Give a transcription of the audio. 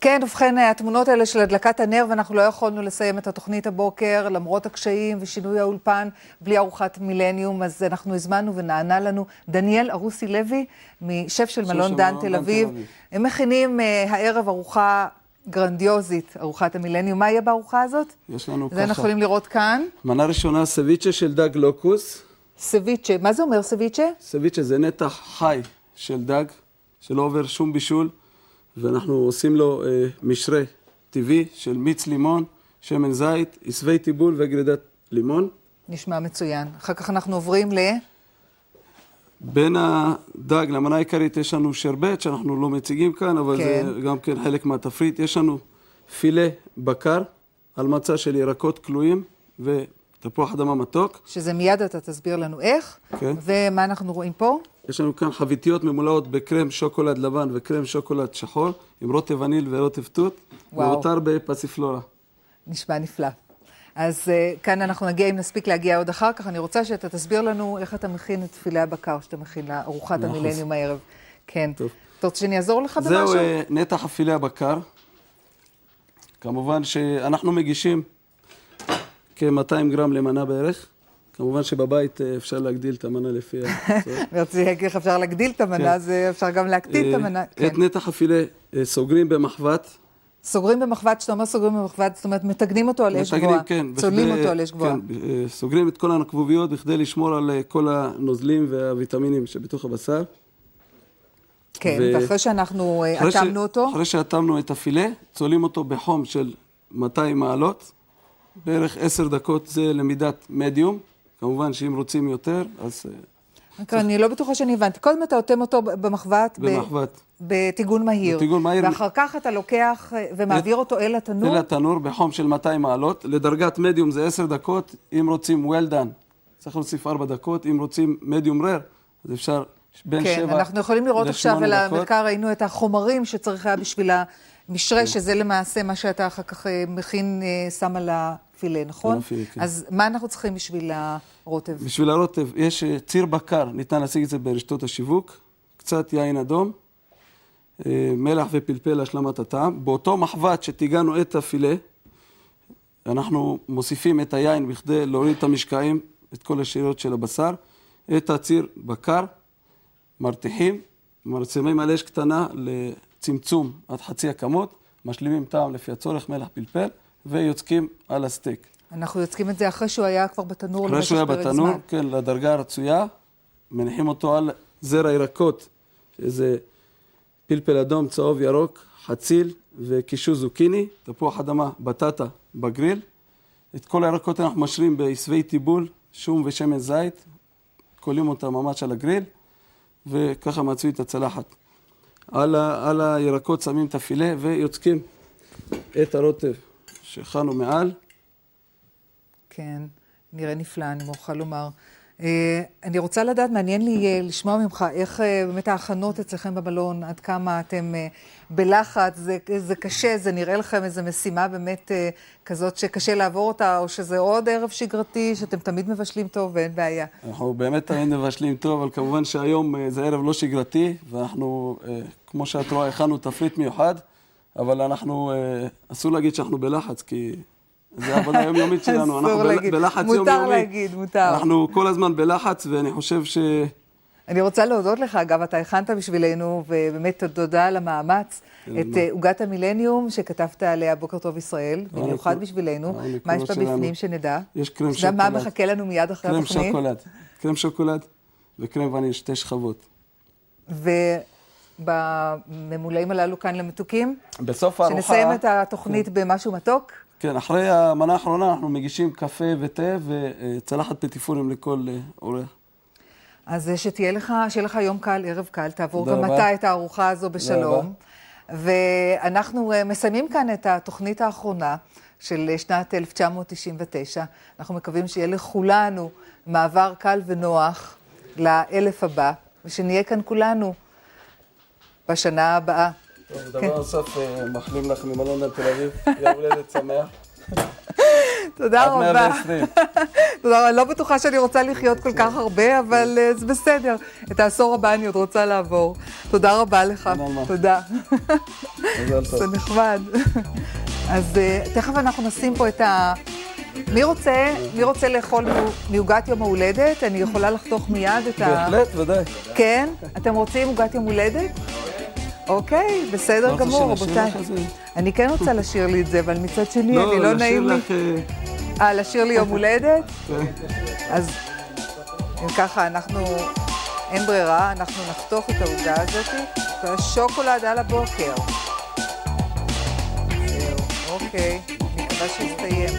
כן, ובכן, התמונות האלה של הדלקת הנר, ואנחנו לא יכולנו לסיים את התוכנית הבוקר, למרות הקשיים ושינוי האולפן, בלי ארוחת מילניום, אז אנחנו הזמנו ונענה לנו דניאל ארוסי לוי, משף של מלון דן תל אביב. הם מכינים הערב ארוחה גרנדיוזית, ארוחת המילניום. מה יהיה בארוחה הזאת? יש לנו ככה. זה אנחנו יכולים לראות כאן. מנה ראשונה, סביצ'ה של דג לוקוס. סביצ'ה, מה זה אומר סביצ'ה? סביצ'ה זה נתח חי של דג, שלא עובר שום בישול. ואנחנו עושים לו משרה טבעי של מיץ לימון, שמן זית, עשבי טיבול וגרידת לימון. נשמע מצוין. אחר כך אנחנו עוברים בין הדג למנה העיקרית יש לנו שרבט, שאנחנו לא מציגים כאן, אבל כן. זה גם כן חלק מהתפריט. יש לנו פילה בקר על מצה של ירקות כלואים ותפוח אדמה מתוק. שזה מיד אתה תסביר לנו איך. כן. ומה אנחנו רואים פה? יש לנו כאן חביתיות ממולאות בקרם שוקולד לבן וקרם שוקולד שחור, עם רוטב וניל ורוטב תות, ועוטר בפסיפלורה. נשמע נפלא. אז כאן אנחנו נגיע, אם נספיק להגיע עוד אחר כך, אני רוצה שאתה תסביר לנו איך אתה מכין את פילה הבקר, שאתה מכין לארוחת המילניום הערב. כן. טוב. אתה רוצה שאני אעזור לך במשהו? זהו נתח הפילה הבקר. כמובן שאנחנו מגישים כ-200 גרם למנה בערך. כמובן שבבית אפשר להגדיל את המנה לפי הצורך. ורציתי להגיד איך אפשר להגדיל את המנה, אז אפשר גם להקטין את המנה. את נתח הפילה סוגרים במחבת. סוגרים במחבת, שאתה אומר סוגרים במחבת, זאת אומרת, מתגנים אותו על אש גבוהה. צוללים אותו על אש גבוהה. כן, סוגרים את כל הנקבוביות בכדי לשמור על כל הנוזלים והוויטמינים שבתוך הבשר. כן, ואחרי שאנחנו עטמנו אותו. אחרי שעטמנו את הפילה, צולים אותו בחום של 200 מעלות. בערך 10 דקות זה למידת מדיום. כמובן שאם רוצים יותר, אז... אני לא בטוחה שאני הבנתי. קודם אתה עוטם אותו במחבת. בטיגון מהיר. בטיגון מהיר. ואחר כך אתה לוקח ומעביר אותו אל התנור? אל התנור בחום של 200 מעלות. לדרגת מדיום זה 10 דקות. אם רוצים well done, צריך להוסיף 4 דקות. אם רוצים מדיום rare, אז אפשר בין 7 ל-8 דקות. כן, אנחנו יכולים לראות עכשיו על המחקר, ראינו את החומרים שצריך היה בשביל המשרה, שזה למעשה מה שאתה אחר כך מכין, שם על הפילה, נכון? אז מה אנחנו צריכים בשביל הרוטב? בשביל הרוטב יש ציר בקר, ניתן להשיג את זה ברשתות השיווק, קצת יין אדום, מלח ופלפל להשלמת הטעם. באותו מחבת שתיגענו את הפילה, אנחנו מוסיפים את היין בכדי להוריד את המשקעים, את כל השאריות של הבשר, את הציר בקר, מרתיחים, מרצימים על אש קטנה לצמצום עד חצי הכמות, משלימים טעם לפי הצורך, מלח פלפל, ויוצקים על הסטייק. אנחנו יוצקים את זה אחרי שהוא היה כבר בתנור אחרי שהוא היה בתנור, כן, לדרגה הרצויה, מניחים אותו על זרע ירקות, שזה פלפל אדום, צהוב, ירוק, חציל וקישור זוקיני, תפוח אדמה, בטטה בגריל. את כל הירקות אנחנו משרים בעשבי טיבול, שום ושמן זית, קולים אותה ממש על הגריל, וככה מעצבים את הצלחת. על הירקות שמים את הפילה ויוצקים את הרוטב שהכנו מעל. כן, נראה נפלא, אני מוכרחה לומר. אני רוצה לדעת, מעניין לי לשמוע ממך איך באמת ההכנות אצלכם במלון, עד כמה אתם בלחץ, זה קשה, זה נראה לכם איזו משימה באמת כזאת שקשה לעבור אותה, או שזה עוד ערב שגרתי, שאתם תמיד מבשלים טוב ואין בעיה. אנחנו באמת תמיד מבשלים טוב, אבל כמובן שהיום זה ערב לא שגרתי, ואנחנו, כמו שאת רואה, הכנו תפריט מיוחד, אבל אנחנו, אסור להגיד שאנחנו בלחץ, כי... זה עבודה היומיומית שלנו, אנחנו בלחץ יומיומי. מותר להגיד, מותר. אנחנו כל הזמן בלחץ, ואני חושב ש... אני רוצה להודות לך, אגב, אתה הכנת בשבילנו, ובאמת תודה על המאמץ, את עוגת המילניום שכתבת עליה בוקר טוב ישראל, במיוחד בשבילנו. מה יש בה בפנים שנדע? יש קרם שוקולד. מה מחכה לנו מיד אחרי התוכנית? קרם שוקולד. קרם שוקולד וקרם וניל, 2 שכבות. ובממולאים הללו כאן למתוקים? בסוף הארוחה... שנסיים את התוכנית במשהו מתוק? כן, אחרי המנה האחרונה אנחנו מגישים קפה ותה וצלחת פטיפונים לכל אורח. אז שיהיה לך יום קל, ערב קל, תעבור גם אתה את הארוחה הזו בשלום. ואנחנו מסיימים כאן את התוכנית האחרונה של שנת 1999. אנחנו מקווים שיהיה לכולנו מעבר קל ונוח לאלף הבא, ושנהיה כאן כולנו בשנה הבאה. דבר נוסף, מאחלים לך ממלון דן תל אביב, יום הולדת שמח. תודה רבה. עד 120. אני לא בטוחה שאני רוצה לחיות כל כך הרבה, אבל זה בסדר. את העשור הבא אני עוד רוצה לעבור. תודה רבה לך. תודה. זה נחמד. אז תכף אנחנו נשים פה את ה... מי רוצה לאכול מעוגת יום ההולדת? אני יכולה לחתוך מיד את ה... בהחלט, ודאי. כן? אתם רוצים עוגת יום הולדת? אוקיי, בסדר גמור, רבותיי. אני כן רוצה לשיר לי את זה, אבל מצד שני, אני לא נעים לי. לשיר לי יום הולדת? כן. אז אם ככה, אין ברירה, אנחנו נחתוך את העוגה הזאת, והשוקולד על הבוקר. זהו, אוקיי, מקווה שיסתיים.